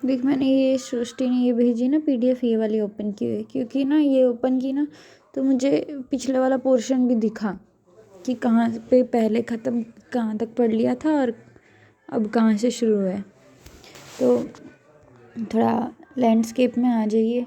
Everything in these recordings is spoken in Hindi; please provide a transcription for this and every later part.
देख, मैंने ये सृष्टि ने ये भेजी ना पीडीएफ, ये वाली ओपन की हुई, क्योंकि ना ये ओपन की ना तो मुझे पिछले वाला पोर्शन भी दिखा कि कहाँ पे पहले ख़त्म, कहाँ तक पढ़ लिया था और अब कहाँ से शुरू है। तो थोड़ा लैंडस्केप में आ जाइए,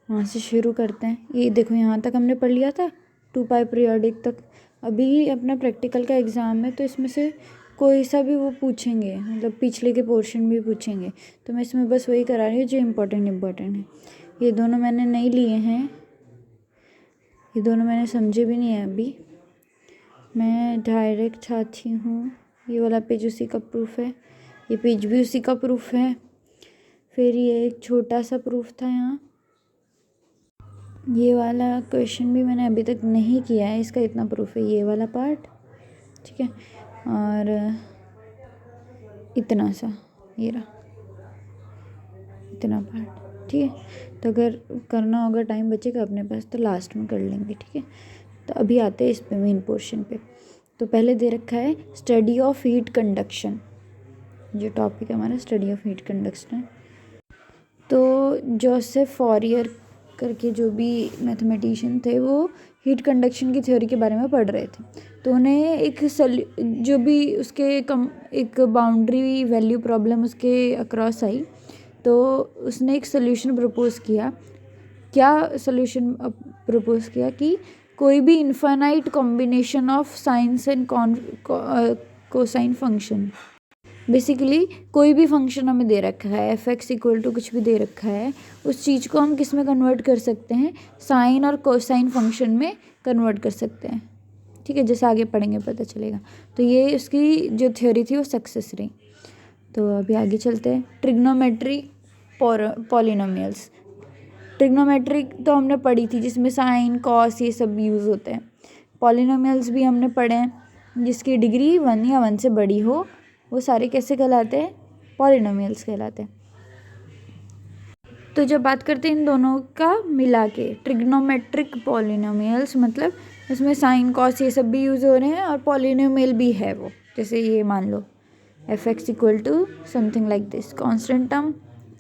वहाँ से शुरू करते हैं। ये देखो, यहाँ तक हमने पढ़ लिया था 2 पाई पीरियोडिक तक। अभी अपना प्रैक्टिकल का एग्ज़ाम है तो इसमें से कोई सा भी वो पूछेंगे, मतलब पिछले के पोर्शन भी पूछेंगे, तो मैं इसमें बस वही करा रही हूँ जो इम्पोर्टेंट है। ये दोनों मैंने नहीं लिए हैं, ये दोनों मैंने समझे भी नहीं है अभी। मैं डायरेक्ट चाहती हूँ ये वाला पेज उसी का प्रूफ है, ये पेज भी उसी का प्रूफ है, फिर ये एक छोटा सा प्रूफ था यहाँ। ये वाला क्वेश्चन भी मैंने अभी तक नहीं किया है, इसका इतना प्रूफ है, ये वाला पार्ट, ठीक है। और इतना सा, ये रहा इतना पार्ट, ठीक है। तो अगर करना होगा, टाइम बचेगा अपने पास तो लास्ट में कर लेंगे, ठीक है। तो अभी आते हैं इस पे, मेन पोर्शन पे। तो पहले दे रखा है स्टडी ऑफ हीट कंडक्शन, जो टॉपिक है हमारा स्टडी ऑफ हीट कंडक्शन। तो जोसेफ फॉरियर करके जो भी मैथमेटिशियन थे, वो हीट कंडक्शन की थ्योरी के बारे में पढ़ रहे थे। तो उन्हें एक जो भी उसके एक बाउंड्री वैल्यू प्रॉब्लम उसके अक्रॉस आई, तो उसने एक सोल्यूशन प्रपोज किया। क्या सोल्यूशन प्रपोज किया कि कोई भी infinite combination of science and cosine function, basically कोई भी फंक्शन हमें दे रखा है, एफ एक्स इक्वल टू कुछ भी दे रखा है, उस चीज़ को हम किस में कन्वर्ट कर सकते हैं, साइन और कोसाइन फंक्शन में कन्वर्ट कर सकते हैं, ठीक है। जैसे आगे पढ़ेंगे पता चलेगा। तो ये उसकी जो थ्योरी थी वो सक्सेस रही। तो अभी आगे चलते हैं। Trigonometry polynomials. ट्रिग्नोमेट्री तो हमने पढ़ी थी, जिसमें साइन कॉस ये सब यूज़ होते हैं। पॉलिनोमियल्स भी हमने पढ़े हैं, जिसकी डिग्री 1 या 1 से बड़ी हो, वो सारे कैसे कहलाते हैं, पॉलिनोमियल्स कहलाते हैं। तो जब बात करते हैं इन दोनों का मिला के, ट्रिग्नोमेट्रिक पॉलिनोमियल्स मतलब इसमें साइन कॉस ये सब भी यूज़ हो रहे हैं और पॉलिनोमियल भी है वो, जैसे ये मान लो f x equal to something like this constant term,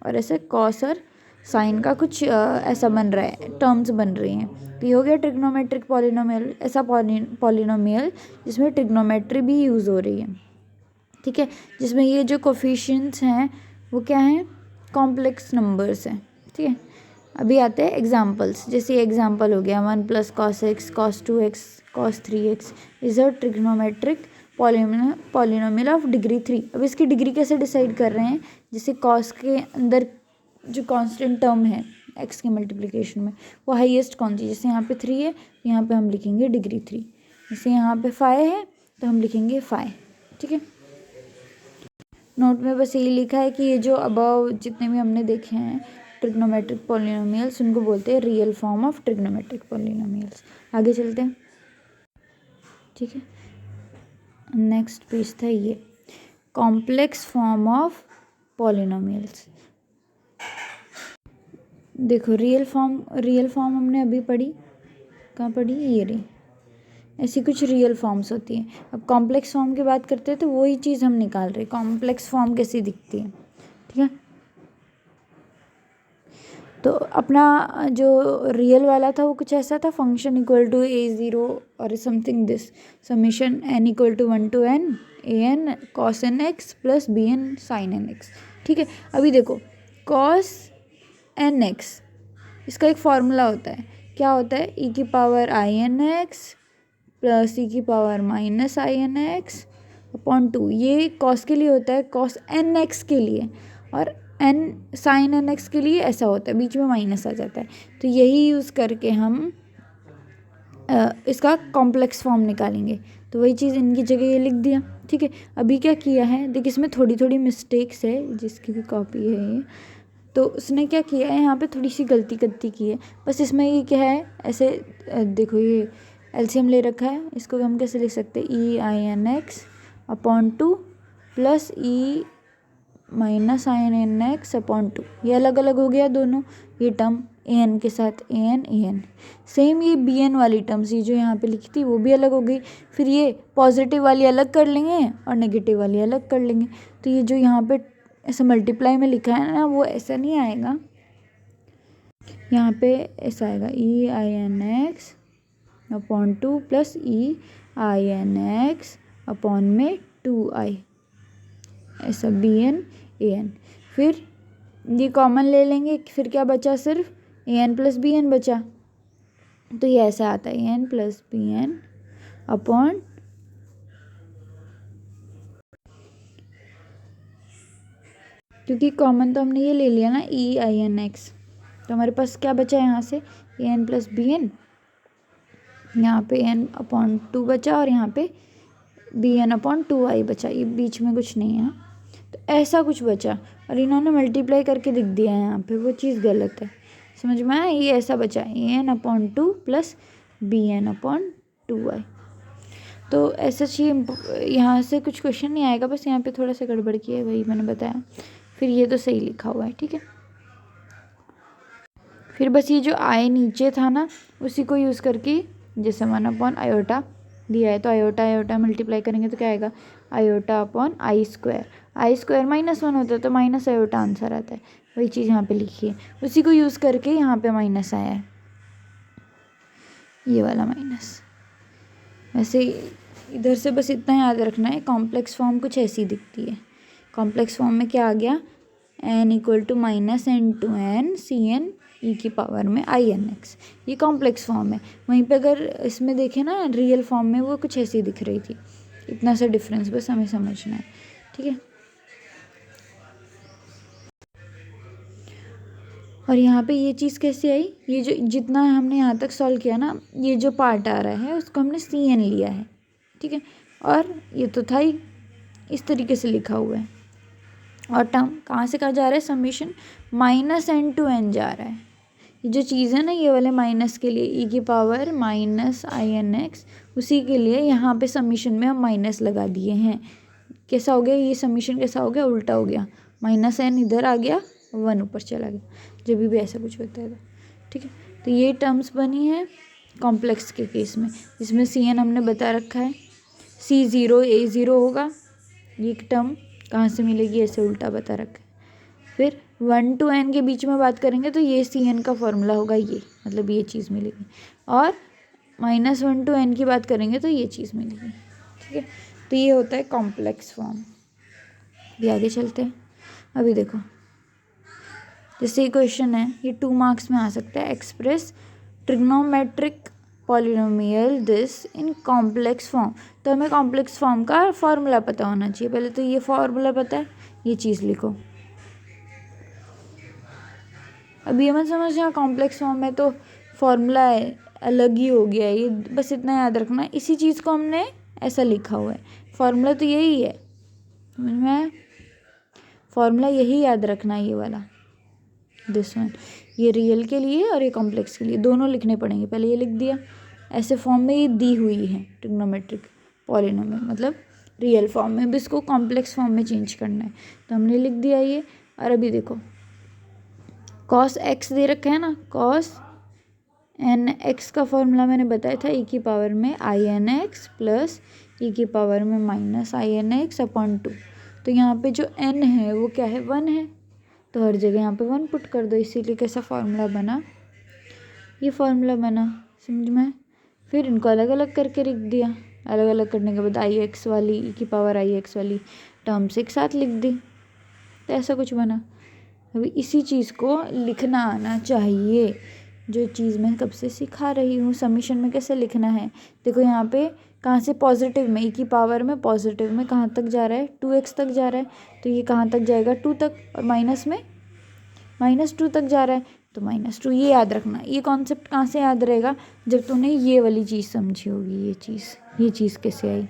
और ऐसे कॉस और साइन का कुछ ऐसा बन रहा है, टर्म्स बन रही हैं। तो ये हो गया ट्रिग्नोमेट्रिक पॉलिनोमियल, ऐसा पॉलिनोमियल जिसमें ट्रिग्नोमेट्री भी यूज़ हो रही है, ठीक है। जिसमें ये जो कोफिशिएंट्स हैं वो क्या हैं, कॉम्प्लेक्स नंबर्स हैं, ठीक है। अभी आते हैं एग्जांपल्स। जैसे ये एग्जांपल हो गया 1 + cos x cos 2x cos 3x is a trigonometric polynomial of degree 3। अब इसकी डिग्री कैसे डिसाइड कर रहे हैं, जैसे कॉस के अंदर जो कांस्टेंट टर्म है x के मल्टीप्लिकेशन में, वो हाईएस्ट कौन सी, जैसे यहाँ पे 3 है तो यहाँ पे हम लिखेंगे डिग्री 3, जैसे यहाँ पे 5 है तो हम लिखेंगे 5, ठीक है। नोट में बस यही लिखा है कि ये जो अबव जितने भी हमने देखे हैं ट्रिग्नोमेट्रिक पॉलिनोमियल्स, उनको बोलते हैं real form of trigonometric polynomials. आगे चलते हैं, ठीक है। नेक्स्ट पेज था ये कॉम्प्लेक्स फॉर्म ऑफ पॉलिनोमियल्स। देखो रियल फॉर्म हमने अभी पढ़ी, कहाँ पढ़ी, ये रही। ऐसी कुछ रियल फॉर्म्स होती हैं। अब कॉम्प्लेक्स फॉर्म की बात करते हैं तो वही चीज़ हम निकाल रहे हैं, कॉम्प्लेक्स फॉर्म कैसी दिखती है, ठीक है। तो अपना जो रियल वाला था वो कुछ ऐसा था, फंक्शन इक्वल टू a0 और something this summation n equal to 1 to n an cos nx plus bn sin nx, ठीक है। अभी देखो cos nx, इसका एक फॉर्मूला होता है, क्या होता है, e की power in x plus e की power minus in x upon 2। ये कॉस के लिए होता है, कॉस nx के लिए, और n साइन nx के लिए ऐसा होता है, बीच में माइनस आ जाता है। तो यही यूज़ करके हम इसका कॉम्प्लेक्स फॉर्म निकालेंगे। तो वही चीज़ इनकी जगह ये लिख दिया, ठीक है। अभी क्या किया है, देखिए इसमें थोड़ी थोड़ी मिस्टेक्स है, जिसकी भी कॉपी है ये, तो उसने क्या किया है, यहाँ पे थोड़ी सी गलती की है बस। इसमें ये क्या है, ऐसे देखो ये एलसीएम ले रखा है, इसको हम कैसे लिख सकते हैं, e in x upon 2 plus e minus in x upon 2। ये अलग अलग हो गया दोनों, ये टर्म an के साथ an। सेम ये bn वाली टर्म्स, ये जो यहाँ पे लिखी थी वो भी अलग हो गई। फिर ये पॉजिटिव वाली अलग कर लेंगे और नेगेटिव वाली अलग कर लेंगे। तो ये जो यहाँ पे ऐसा मल्टीप्लाई में लिखा है ना, वो ऐसा नहीं आएगा, यहाँ पे ऐसा आएगा EINX upon 2 plus EINX upon में 2I, ऐसा BN AN। फिर ये कॉमन ले लेंगे, फिर क्या बचा, सिर्फ AN प्लस BN बचा, तो ये ऐसा आता है AN प्लस BN अपॉन, क्योंकि कॉमन तो हमने ये ले लिया ना EINX, तो हमारे पास क्या बचा है यहाँ से AN प्लस BN, यहाँ पे N अपॉन 2 बचा और यहाँ पे BN अपॉन 2I बचा, ये बीच में कुछ नहीं है, तो ऐसा कुछ बचा और इन्होंने मल्टीप्लाई करके लिख दिया है यहाँ पे, वो चीज़ गलत है, समझ में आया। ये ऐसा बचा AN upon 2 plus BN upon 2I। तो ऐसा चाहिए, यहाँ से कुछ क्वेश्चन नहीं आएगा, बस यहाँ पे थोड़ा सा गड़बड़ किया है, वही मैंने बताया। फिर ये तो सही लिखा हुआ है, ठीक है। फिर बस ये जो I नीचे था ना, उसी को यूज़ करके जैसे 1 अपॉन आयोटा दिया है, तो आयोटा आयोटा मल्टीप्लाई करेंगे तो क्या आएगा, iota upon I square, I square -1 होता है तो माइनस आयोटा आंसर आता है, वही चीज़ यहाँ पे लिखी है, उसी को यूज़ करके यहाँ पे माइनस आया है, ये वाला माइनस। वैसे इधर से बस इतना याद रखना है, कॉम्प्लेक्स फॉर्म कुछ ऐसी दिखती है। कॉम्प्लेक्स फॉर्म में क्या आ गया, n equal to -n/n Cn e की पावर में INX, ये कॉम्प्लेक्स फॉर्म है। वहीं पे अगर इसमें देखें ना, रियल फॉर्म में वो कुछ ऐसी दिख रही थी, इतना सा डिफरेंस बस हमें समझना है, ठीक है। और यहाँ पे ये चीज़ कैसे आई, ये जो जितना हमने यहाँ तक सॉल्व किया ना, ये जो पार्ट आ रहा है उसको हमने Cn लिया है, ठीक है, और ये तो था ही, इस तरीके से लिखा हुआ है, और टर्म कहाँ से कहाँ जा रहा है, समीशन -n to n जा रहा है। ये जो चीज़ है ना, ये वाले माइनस के लिए e की पावर -INX, उसी के लिए यहाँ पे समीशन में हम माइनस लगा दिए हैं। कैसा हो गया ये समीशन, कैसा हो गया, उल्टा हो गया, -n इधर आ गया, 1 ऊपर चला गया, जब भी ऐसा कुछ होता है तो, ठीक है। तो ये टर्म्स बनी है कॉम्प्लेक्स के केस में, जिसमें Cn हमने बता रखा है, C0 A0 होगा, ये टर्म कहाँ से मिलेगी, ऐसे उल्टा बता रखा है। फिर 1 to n के बीच में बात करेंगे तो ये Cn का फॉर्मूला होगा, ये मतलब ये चीज़ मिलेगी, और -1 to n की बात करेंगे तो ये चीज़ मिलेगी, ठीक है। तो ये होता है कॉम्प्लेक्स फॉर्म। भी आगे चलते हैं, अभी देखो जैसे ये क्वेश्चन है, ये 2 मार्क्स में आ सकता है, express trigonometric polynomial this in complex form. तो हमें कॉम्प्लेक्स फॉर्म का फॉर्मूला पता होना चाहिए, पहले तो ये फॉर्मूला पता है, ये चीज़ लिखो। अब ये मत समझना कॉम्प्लेक्स फॉर्म में तो फॉर्मूला अलग ही हो गया है, ये बस इतना याद रखना, इसी चीज़ को हमने ऐसा लिखा हुआ है, फॉर्मूला तो यही है, समझ में आया, फॉर्मूला यही याद रखना है, ये वाला दिस वन, ये रियल के लिए और ये कॉम्प्लेक्स के लिए दोनों लिखने पड़ेंगे। पहले ये लिख दिया, ऐसे फॉर्म में ये दी हुई है ट्रिग्नोमेट्रिक पॉलिनोमियल, मतलब रियल फॉर्म में, भी इसको कॉम्प्लेक्स फॉर्म में चेंज करना है, तो हमने लिख दिया ये। और अभी देखो cos x दे रखा है ना, cos nx का फॉर्मूला मैंने बताया था, e की पावर में INX प्लस e की पावर में -INX अपॉन 2। तो यहाँ पे जो n है वो क्या है, 1 है, तो हर जगह यहाँ पे 1 पुट कर दो, इसीलिए कैसा फार्मूला बना, ये फार्मूला बना, समझ में। फिर इनको अलग अलग करके लिख दिया, अलग अलग करने के बाद IX वाली e की पावर IX वाली टर्म्स एक साथ लिख दी, तो ऐसा कुछ बना। अभी इसी चीज़ को लिखना आना चाहिए, जो चीज़ मैं कब से सिखा रही हूँ, समीशन में कैसे लिखना है। देखो यहाँ पे कहाँ से पॉजिटिव में, e की पावर में पॉजिटिव में कहाँ तक जा रहा है, 2x तक जा रहा है, तो ये कहाँ तक जाएगा, 2 तक, और माइनस में -2 तक जा रहा है, तो -2, ये याद रखना। ये कॉन्सेप्ट कहाँ से याद रहेगा, जब तूने ये वाली चीज़ समझी होगी, ये चीज़ कैसे आई,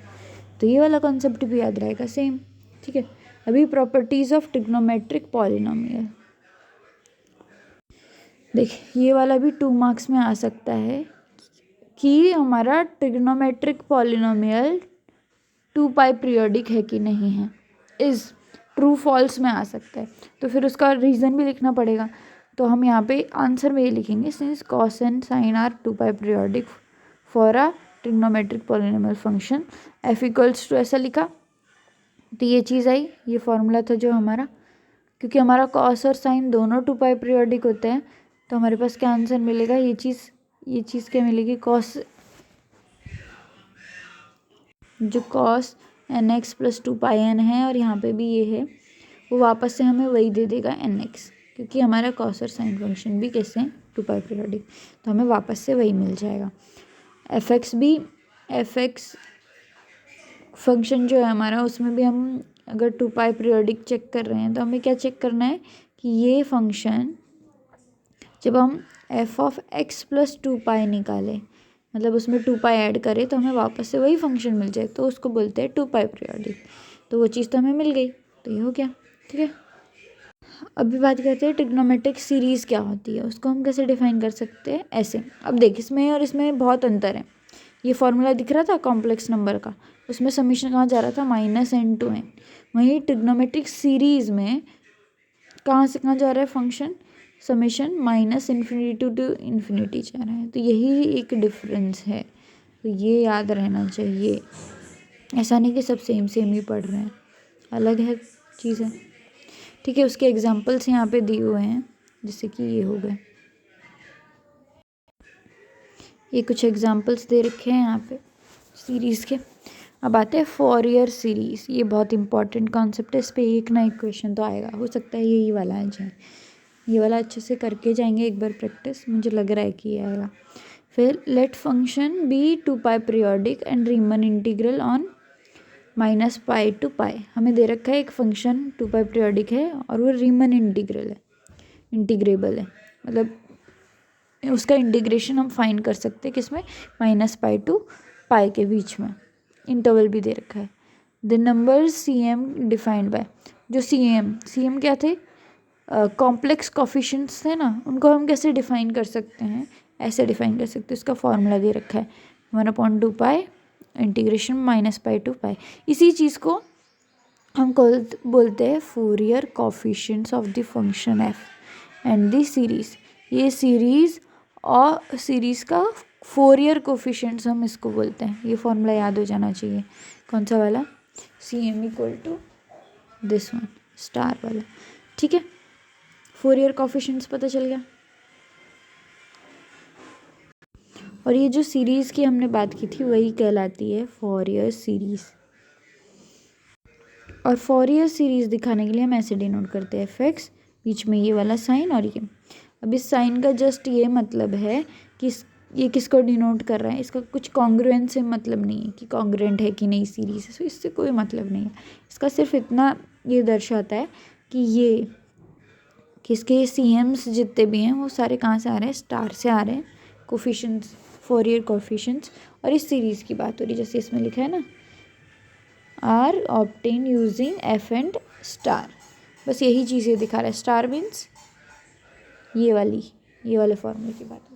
तो ये वाला कॉन्सेप्ट भी याद रहेगा सेम, ठीक है। अभी प्रॉपर्टीज़ ऑफ ट्रिग्नोमेट्रिक पॉलिनोमियल, देख ये वाला भी 2 मार्क्स में आ सकता है कि हमारा ट्रिग्नोमेट्रिक पॉलिनोमियल 2 पाई पीरियोडिक है कि नहीं है, इज़ ट्रू फॉल्स में आ सकता है, तो फिर उसका रीज़न भी लिखना पड़ेगा। तो हम यहाँ पे आंसर में ये लिखेंगे, since cos and sine are 2 pi periodic for a trigonometric polynomial function, f equals to ऐसा लिखा, तो ये चीज़ आई, ये फॉर्मूला था जो हमारा, क्योंकि हमारा कॉस और साइन दोनों 2 पाई पीरियोडिक होते हैं, तो हमारे पास क्या आंसर मिलेगा, ये चीज़ क्या मिलेगी, कॉस, जो कॉस nx प्लस 2 पाई n है और यहाँ पे भी ये है, वो वापस से हमें वही दे देगा nx, क्योंकि हमारा कॉस और साइन फंक्शन भी कैसे हैं, 2 पाई पीरियोडिक, तो हमें वापस से वही मिल जाएगा। एफ एक्स फंक्शन जो है हमारा, उसमें भी हम अगर 2 पाई पीरियोडिक चेक कर रहे हैं तो हमें क्या चेक करना है कि ये फंक्शन जब हम एफ ऑफ एक्स प्लस 2 पाई निकालें, मतलब उसमें 2 पाई ऐड करें तो हमें वापस से वही फंक्शन मिल जाए, तो उसको बोलते हैं 2 पाई पीरियोडिक। तो वो चीज़ तो हमें मिल गई, तो ये हो गया। ठीक है, अभी बात करते हैं ट्रिग्नोमेट्रिक सीरीज़ क्या होती है, उसको हम कैसे डिफाइन कर सकते हैं। ऐसे, अब देख, इसमें और इसमें बहुत अंतर है। ये फॉर्मूला दिख रहा था कॉम्प्लेक्स नंबर का, उसमें समीशन कहाँ जा रहा था, -n to n। वहीं ट्रिग्नोमेट्रिक सीरीज़ में कहाँ से कहाँ जा रहा है फंक्शन, समेशन -∞ टू इन्फिनिटी जा रहा है। तो यही एक डिफरेंस है, तो ये याद रहना चाहिए। ऐसा नहीं कि सब सेम सेम ही पढ़ रहे हैं, अलग है चीज़ें। ठीक है, उसके एग्जांपल्स यहाँ पे दिए हुए हैं, जैसे कि ये हो गए, ये कुछ एग्जांपल्स दे रखे हैं यहाँ पे सीरीज़ के। अब आते हैं फॉरियर सीरीज़, ये बहुत इंपॉर्टेंट कॉन्सेप्ट है, इस पर एक ना एक क्वेश्चन तो आएगा, हो सकता है यही वाला आ जाए, ये वाला अच्छे से करके जाएंगे एक बार प्रैक्टिस, मुझे लग रहा है कि ये आएगा। फिर let function be 2 pi periodic and Riemann integral on -pi to pi. हमें दे रखा है एक फंक्शन 2 पाई पीरियोडिक है और वो रीमन इंटीग्रेबल है, मतलब उसका इंटीग्रेशन हम फाइंड कर सकते हैं किसमें, -पाई टू पाई के बीच में, इंटरवल भी दे रखा है। The number C M defined by, जो सी एम क्या थे, कॉम्प्लेक्स कोफिशिएंट्स थे ना, उनको हम कैसे डिफाइन कर सकते हैं, ऐसे डिफाइन कर सकते हैं। इसका फॉर्मूला दे रखा है 1/2 इंटीग्रेशन -पाई टू पाई। इसी चीज़ को हम बोलते हैं Fourier coefficients of the function F and the series. ये सीरीज़ और सीरीज़ का फोरियर कोफिशिएंट्स हम इसको बोलते हैं। ये फॉर्मूला याद हो जाना चाहिए, कौन सा वाला, CM = दिस वन, स्टार वाला। ठीक है, फोरियर कोफिशिएंट्स पता चल गया। और ये जो सीरीज़ की हमने बात की थी वही कहलाती है फॉरियर सीरीज़। और फॉरियर सीरीज़ दिखाने के लिए हम ऐसे डिनोट करते हैं f(x), बीच में ये वाला साइन और ये। अब इस साइन का जस्ट ये मतलब है कि ये किसको डिनोट कर रहा है, इसका कुछ कॉन्ग्रुएंट से मतलब नहीं है कि कॉन्ग्रुएंट है कि नहीं सीरीज़ है, तो इससे कोई मतलब नहीं है। इसका सिर्फ इतना ये दर्शाता है कि ये किसके CMs जितने भी हैं वो सारे कहाँ से आ रहे हैं, स्टार से आ रहे हैं, कोफिशिएंट्स, फोरियर कोफिशिएंट्स। और इस सीरीज़ की बात हो रही है, जैसे इसमें लिखा है ना, are obtain using F and star, बस यही चीज़ें दिखा रहा है। स्टार मीन्स ये वाले फॉर्मूले की बात है।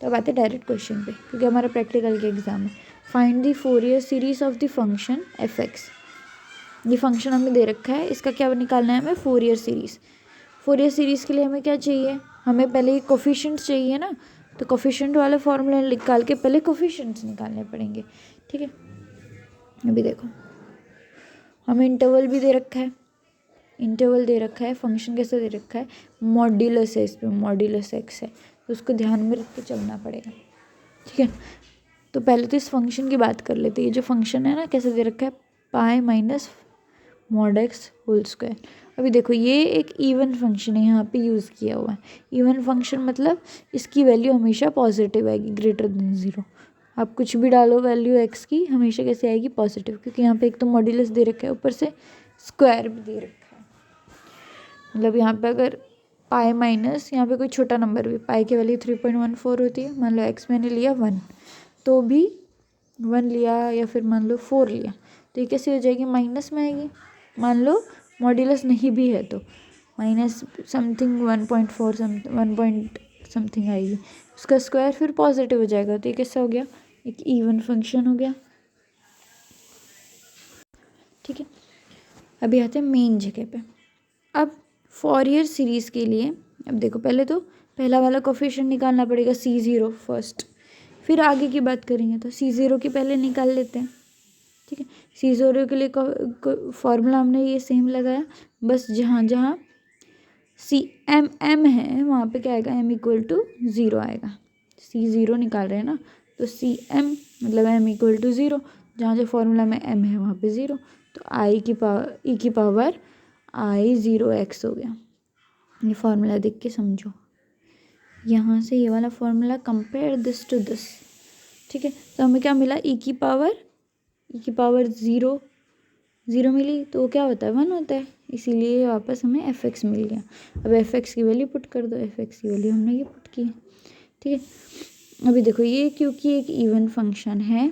तो अब आते हैं डायरेक्ट क्वेश्चन पे, क्योंकि हमारा प्रैक्टिकल के एग्जाम है। Find the Fourier series of the function f(x). ये फंक्शन हमें दे रखा है, इसका क्या निकालना है हमें, फोरियर सीरीज़। फोरियर सीरीज़ के लिए हमें क्या चाहिए, हमें पहले ये कोफिशिएंट्स चाहिए ना, तो कोफिशिएंट वाले फॉर्मूले निकाल के पहले कोफिशिएंट्स निकालने पड़ेंगे। ठीक है, अभी देखो हमें इंटरवल भी दे रखा है, फंक्शन कैसे दे रखा है, मॉड्यूलस है, इसमें मॉड्यूलस x है, तो उसको ध्यान में रख के चलना पड़ेगा। ठीक है, तो पहले तो इस फंक्शन की बात कर लेते हैं। ये जो फंक्शन है ना, कैसे दे रखा है, pi minus mod x whole square. अभी देखो ये एक इवन फंक्शन है, यहाँ पे यूज़ किया हुआ है। इवन फंक्शन मतलब इसकी वैल्यू हमेशा पॉजिटिव आएगी, >0। आप कुछ भी डालो वैल्यू x की, हमेशा कैसे आएगी, पॉजिटिव, क्योंकि यहाँ पे एक तो मॉड्यूलस दे रखा है, ऊपर से स्क्वायर भी दे रखा है। मतलब यहाँ पे अगर पाई माइनस, यहाँ पे कोई छोटा नंबर भी, पाई की वैल्यू 3.14 होती है, मान लो x मैंने लिया 1, तो भी 1 लिया या फिर मान लो 4 लिया, तो ये कैसे हो जाएगी, माइनस में आएगी। मान लो मॉड्यूलस नहीं भी है तो माइनस समथिंग 1.4 1 पॉइंट समथिंग आएगी, उसका स्क्वायर फिर पॉजिटिव हो जाएगा, तो ये कैसा हो गया, एक इवन फंक्शन हो गया। ठीक है, अभी आते हैं मेन जगह पे। अब फॉरियर सीरीज़ के लिए, अब देखो पहले तो पहला वाला कोफिशिएंट निकालना पड़ेगा C0 फर्स्ट, फिर आगे की बात करेंगे, तो C0 की पहले निकाल लेते हैं। ठीक है, C0 के लिए फॉर्मूला हमने ये सेम लगाया, बस जहाँ जहाँ सी एम है वहाँ पे क्या आएगा, एम इक्वल टू 0 आएगा। सी 0 निकाल रहे हैं ना, तो सी एम मतलब एम इक्वल टू 0, जहाँ जो फॉर्मूला में एम है वहाँ पे 0, तो आई की पावर ई की पावर आई 0x हो गया। ये फॉर्मूला देख के समझो, यहाँ से ये वाला formula compare this to this, ठीक है। तो हमें क्या मिला, ई की पावर 0 मिली, तो वो क्या होता है 1 होता है, इसीलिए वापस हमें एफ एक्स मिल गया। अब एफ एक्स की वैल्यू पुट कर दो, एफ एक्स की वैल्यू हमने ये पुट की है, ठीक है। अभी देखो ये क्योंकि एक इवन फंक्शन है,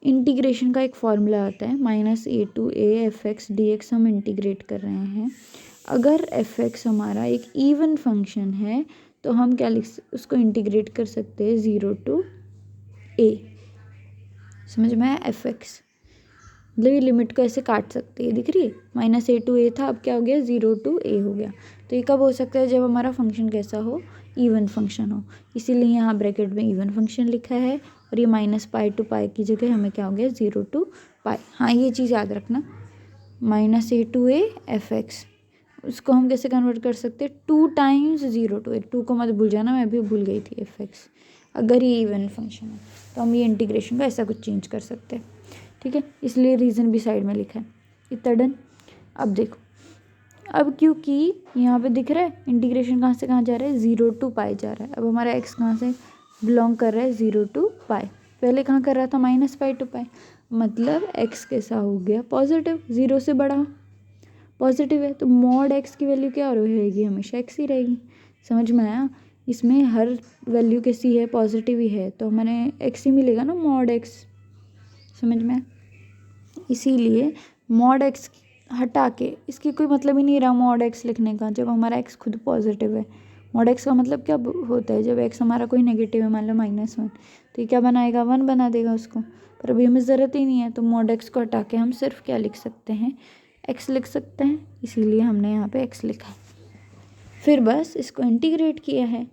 इंटीग्रेशन का एक फॉर्मूला आता है -a to a F x D x, हम इंटीग्रेट कर रहे हैं। अगर एफ एक्स हमारा एक इवन फंक्शन है तो हम क्या उसको इंटीग्रेट कर सकते हैं 0 to a, समझ में आया। एफ एक्स मतलब ये लिमिट को ऐसे काट सकते हैं, दिख रही है, -a to a था, अब क्या हो गया 0 to a हो गया। तो ये कब हो सकता है, जब हमारा फंक्शन कैसा हो, इवन फंक्शन हो, इसीलिए यहाँ ब्रैकेट में इवन फंक्शन लिखा है, और ये -π to π की जगह हमें क्या हो गया 0 to π। हाँ ये चीज़ याद रखना, -a to a F x, उसको हम कैसे कन्वर्ट कर सकते हैं, 2 times 0 to a, 2 को मत भूल जाना, मैं भी भूल गई थी, एफ एक्स अगर ये इवन फंक्शन है तो हम ये इंटीग्रेशन का ऐसा कुछ चेंज कर सकते हैं, ठीक है। इसलिए रीज़न भी साइड में लिखा है, इतना डन। अब देखो, अब क्योंकि यहाँ पे दिख रहा है इंटीग्रेशन कहाँ से कहाँ जा रहा है, 0 to π जा रहा है। अब हमारा x कहाँ से बिलोंग कर रहा है, 0 to π, पहले कहाँ कर रहा था -π to π, मतलब x कैसा हो गया पॉजिटिव, 0 से बड़ा पॉजिटिव है, तो मॉड x की वैल्यू क्या रहेगी, हमेशा x ही रहेगी। समझ में आया, इसमें हर वैल्यू कैसी है, पॉजिटिव ही है, तो हमें x ही मिलेगा ना मॉड x, समझ में। इसीलिए मॉड x हटा के, इसकी कोई मतलब ही नहीं रहा मॉड x लिखने का, जब हमारा x खुद पॉजिटिव है। मॉड x का मतलब क्या होता है, जब x हमारा कोई नेगेटिव है, मान लो -1, तो ये क्या बनाएगा, 1 बना देगा उसको, पर अभी हमें ज़रूरत ही नहीं है, तो मॉड x को हटा के हम सिर्फ क्या लिख सकते हैं, x लिख सकते हैं, इसीलिए हमने यहाँ पे x लिखा। फिर बस इसको इंटीग्रेट किया है।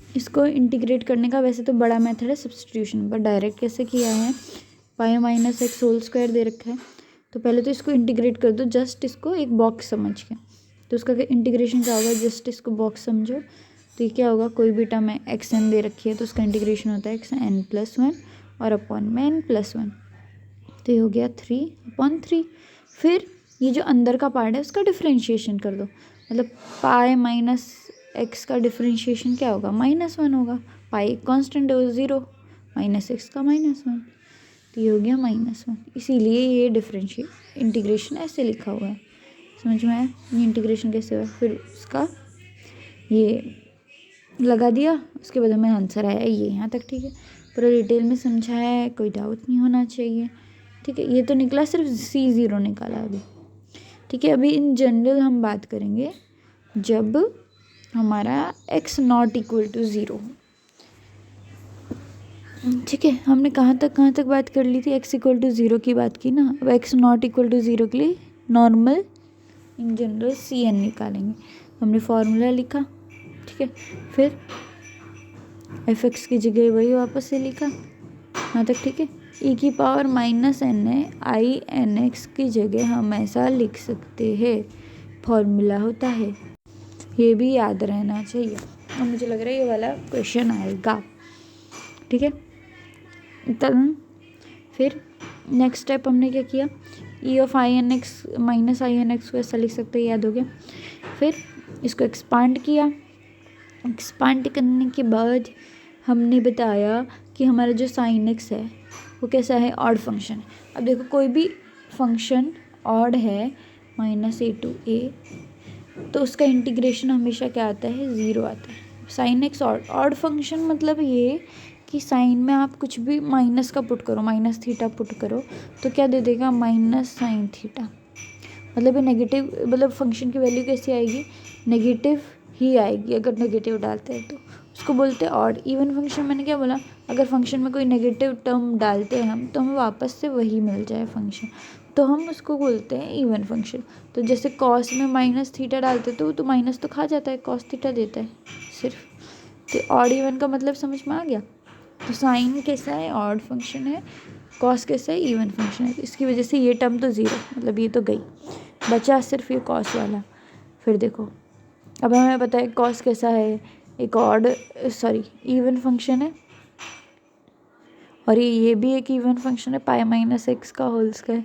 इसको इंटीग्रेट करने का वैसे तो बड़ा मेथड है सब्स्टिट्यूशन, पर डायरेक्ट कैसे किया है, pi minus x whole square दे रखा है, तो पहले तो इसको इंटीग्रेट कर दो, जस्ट इसको एक बॉक्स समझ के। तो उसका इंटीग्रेशन क्या होगा, जस्ट इसको बॉक्स समझो, तो ये क्या होगा, कोई भी टर्म है एक्स एन दे रखी है, तो उसका इंटीग्रेशन होता है xn+1 और अपॉन में n+1, तो ये हो गया 3/3। फिर ये जो अंदर का पार्ट है उसका डिफ्रेंशिएशन कर दो, मतलब पाई माइनस एक्स का डिफ्रेंशिएशन क्या होगा, -1 होगा, पाई कांस्टेंट है 0, -x का -1, तो ये हो गया -1, इसीलिए ये इंटीग्रेशन ऐसे लिखा हुआ है। समझ में आया ये इंटीग्रेशन कैसे हुआ। फिर उसका ये लगा दिया, उसके बाद हमें आंसर आया ये यहाँ तक, ठीक है। पूरा डिटेल में समझाया है, कोई डाउट नहीं होना चाहिए, ठीक है। ये तो निकला, सिर्फ C0 निकाला अभी, ठीक है। अभी इन जनरल हम बात करेंगे जब हमारा x ≠ = 0, ठीक है। हमने कहाँ तक बात कर ली थी, x = 0 की बात की ना। अब x ≠ = 0 के लिए नॉर्मल इन जनरल Cn निकालेंगे, हमने फार्मूला लिखा, ठीक है। फिर एफ एक्स की जगह वही वापस से लिखा, यहाँ तक ठीक है। e की पावर -ni(n)x की जगह हम ऐसा लिख सकते हैं, फॉर्मूला होता है, ये भी याद रहना चाहिए, और मुझे लग रहा है ये वाला क्वेश्चन आएगा, ठीक है। तब फिर नेक्स्ट स्टेप हमने क्या किया, e(in(x -in(x) को ऐसा लिख सकते हैं, याद हो गया। फिर इसको एक्सपांड किया, एक्सपांड करने के बाद हमने बताया कि हमारा जो sin x है वो कैसा है, ऑड फंक्शन है। अब देखो कोई भी फंक्शन ऑड है -a to a, तो उसका इंटीग्रेशन हमेशा क्या आता है, 0 आता है। sin x ऑड फंक्शन मतलब ये कि साइन में आप कुछ भी माइनस का पुट करो, -θ पुट करो, तो क्या दे देगा, -sin θ, मतलब ये नेगेटिव, मतलब फंक्शन की वैल्यू कैसी आएगी, नेगेटिव ही आएगी अगर नेगेटिव डालते हैं तो, उसको बोलते हैं ऑड। इवन फंक्शन मैंने क्या बोला, अगर फंक्शन में कोई नेगेटिव टर्म डालते हैं हम, तो हमें वापस से वही मिल जाए फंक्शन, तो हम उसको बोलते हैं इवन फंक्शन। तो जैसे कॉस में -θ डालते तो वो तो माइनस तो खा जाता है, cos θ देता है सिर्फ, तो ऑड इवन का मतलब समझ में आ गया। तो साइन कैसा है, ऑड फंक्शन है, कॉस कैसा है, इवन फंक्शन है, तो इसकी वजह से ये टर्म तो 0, मतलब ये तो गई। बचा सिर्फ ये कॉस वाला। फिर देखो अब हमें पता है कॉस कैसा है, एक इवन फंक्शन है, और ये भी एक इवन फंक्शन है, पाई माइनस एक्स का होल स्क्वायर।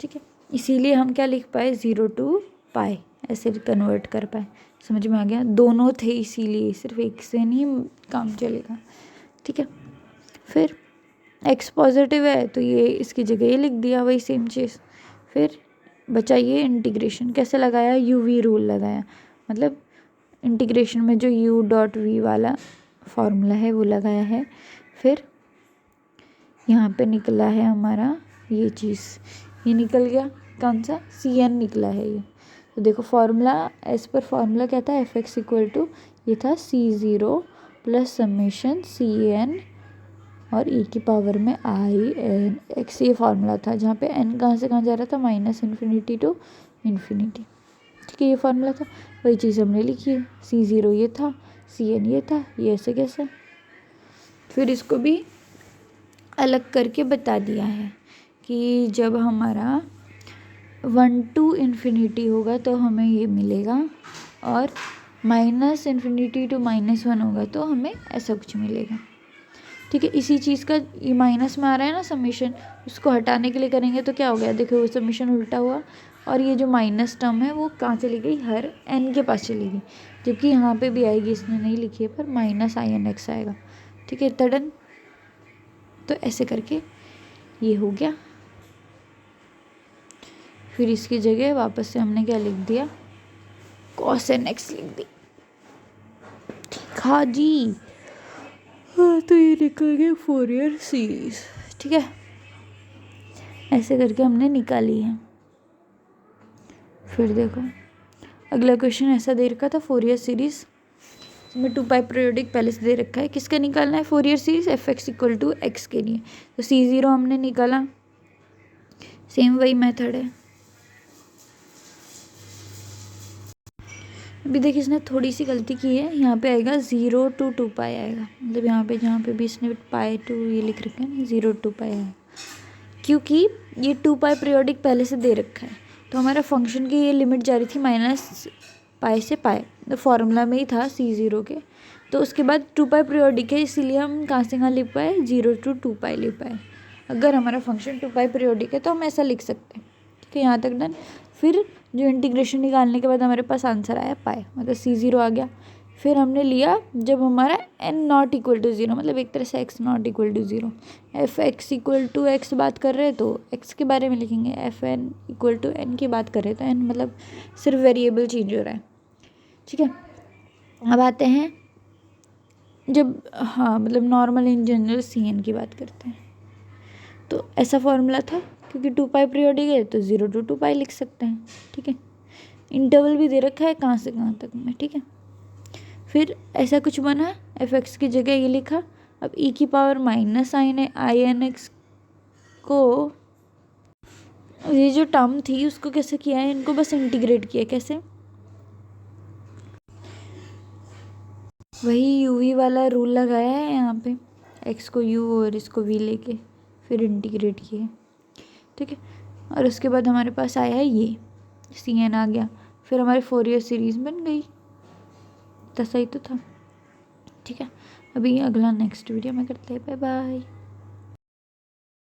ठीक है, इसीलिए हम क्या लिख पाए, 0 to पाई ऐसे कन्वर्ट कर पाए। समझ में आ गया, दोनों थे इसीलिए, सिर्फ एक से नहीं काम चलेगा। ठीक है, फिर एक्स पॉजिटिव है तो ये इसकी जगह ये लिख दिया, वही सेम चीज़। फिर बचा ये इंटीग्रेशन, कैसे लगाया, यूवी रूल लगाया, मतलब इंटीग्रेशन में जो u डॉट वी वाला फॉर्मूला है वो लगाया है। फिर यहाँ पे निकला है हमारा ये चीज़, ये निकल गया, कौन सा, cn निकला है ये। तो देखो फॉर्मूला, एज पर फॉर्मूला क्या था, एफ एक्स इक्वल टू ये था c0 प्लस समेशन cn और e की पावर में आई एन एक्स, ये फार्मूला था, जहाँ पे n कहाँ से कहाँ जा रहा था, -∞ to ∞। ठीक है, ये फार्मूला था, वही चीज़ हमने लिखी है, c0 ये था, cn ये था, ये ऐसे कैसे। फिर इसको भी अलग करके बता दिया है कि जब हमारा 1 to ∞ होगा तो हमें ये मिलेगा, और -∞ to -1 होगा तो हमें ऐसा कुछ मिलेगा। ठीक है, इसी चीज़ का ये माइनस में आ रहा है ना समीशन, उसको हटाने के लिए करेंगे तो क्या हो गया, देखो वो समीशन उल्टा हुआ, और ये जो माइनस टर्म है वो कहाँ चली गई, हर n के पास चली गई, जबकि यहाँ पे भी आएगी, इसने नहीं लिखी है, पर -in(x) आएगा। ठीक है, इतना डन। तो ऐसे करके ये हो गया। फिर इसकी जगह वापस से हमने क्या लिख दिया, cos nx लिख दी। हाँ जी, हाँ, तो ये निकल गया फोरियर सीरीज। ठीक है, ऐसे करके हमने निकाली है। फिर देखो अगला क्वेश्चन ऐसा दे रखा था, फोरियर सीरीज में 2 पाई पीरियोडिक पहले से दे रखा है, किसका निकालना है, Fourier series F x equal to X के लिए। तो c0 हमने निकाला, सेम वही मेथड है। अभी देखिए इसने थोड़ी सी गलती की है, यहाँ पे आएगा 0 to 2 पाई आएगा, मतलब यहाँ पे जहाँ पे भी इसने पाई टू ये लिख रखा है ना, 0 to पाई आएगा, क्योंकि ये 2 पाई पीरियोडिक पहले से दे रखा है। तो हमारा फंक्शन की ये लिमिट जा रही थी -पाई से पाई, तो फॉर्मूला में ही था c0 के, तो उसके बाद 2 पाई पीरियोडिक है, इसीलिए हम कहाँ से कहाँ लिख पाए, 0 to 2 पाई लिख पाए। अगर हमारा फंक्शन 2 पाई पीरियोडिक है तो हम ऐसा लिख सकते हैं। ठीक है, यहाँ तक डन। फिर जो इंटीग्रेशन निकालने के बाद हमारे पास आंसर आया पाई, मतलब c0 आ गया। फिर हमने लिया जब हमारा n नॉट इक्वल टू 0, मतलब एक तरह से x not equal to 0, F x equal to X बात कर रहे हैं तो x के बारे में लिखेंगे, F N equal to n की बात कर रहे हैं तो n मतलब सिर्फ वेरिएबल चेंज हो रहा है। ठीक है, अब आते हैं जब, हाँ मतलब नॉर्मल इन जनरल cn की बात करते हैं, तो ऐसा फॉर्मूला था, क्योंकि 2 पाई पीरियोडिक है तो 0 to 2 पाई लिख सकते हैं। ठीक है, इंटरवल भी दे रखा है कहाँ से कहाँ तक में। ठीक है, फिर ऐसा कुछ बना, एफ एक्स की जगह ये लिखा। अब e की पावर -in(x) को, ये जो टर्म थी उसको कैसे किया है, इनको बस इंटीग्रेट किया, कैसे, वही यूवी वाला रूल लगाया है यहाँ पे, x को u और इसको v लेके फिर इंटीग्रेट किए। ठीक है, और उसके बाद हमारे पास आया है ये cn आ गया, फिर हमारी फोरियर सीरीज बन गई। तो सही तो था। ठीक है, अभी अगला नेक्स्ट वीडियो में करते हैं, बाय बाय।